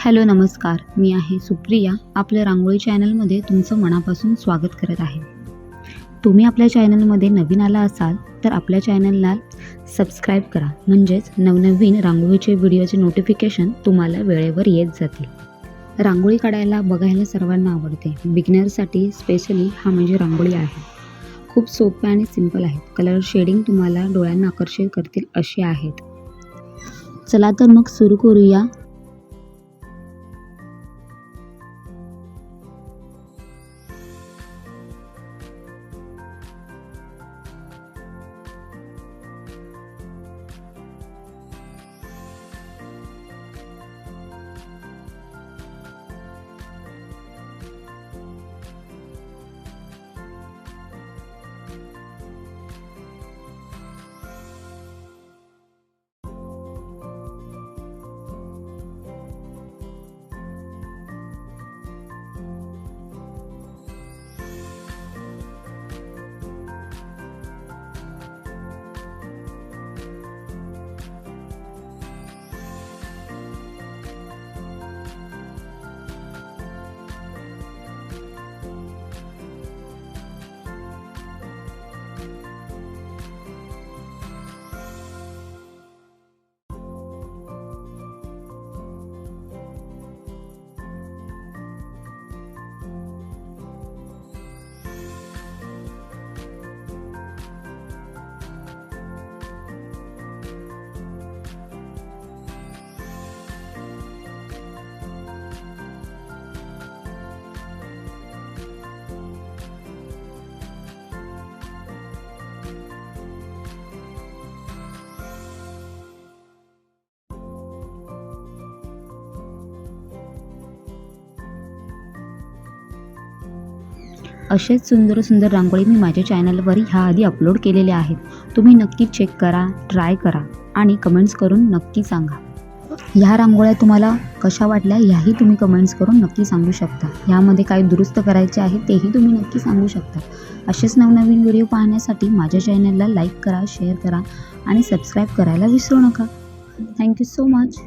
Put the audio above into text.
Hello नमस्कार, मी आहे सुप्रिया. आपल्या रांगोळी चॅनलमध्ये तुमचं मनापासून स्वागत करत आहे. तुम्ही आपल्या चॅनलमध्ये नवीन आला असाल तर आपल्या चॅनलला सबस्क्राईब करा, म्हणजेच नवनवीन रांगोळीचे व्हिडिओचे नोटिफिकेशन तुम्हाला वेळेवर येत जातील. रांगोळी काढायला बघायला सर्वांना आवडते. बिगिनरसाठी स्पेशली हा म्हणजे रांगोळी आहे. खूप सोपे आणि सिंपल आहेत. कलर शेडिंग तुम्हाला डोळ्यांना आकर्षित करतील असे आहेत. चला तर मग सुरू करूया. असेच सुंदर सुंदर रांगोळी मी माझ्या चॅनलवर ह्याआधी अपलोड केलेले आहेत. तुम्ही नक्की चेक करा, ट्राय करा आणि कमेंट्स करून नक्की सांगा. ह्या रांगोळ्या तुम्हाला कशा वाटल्या ह्याही तुम्ही कमेंट्स करून नक्की सांगू शकता. ह्यामध्ये काय दुरुस्त करायचे आहे तेही तुम्ही नक्की सांगू शकता. असेच नवनवीन व्हिडिओ पाहण्यासाठी माझ्या चॅनलला लाईक करा, शेअर करा आणि सबस्क्राईब करायला विसरू नका. Thank you so much.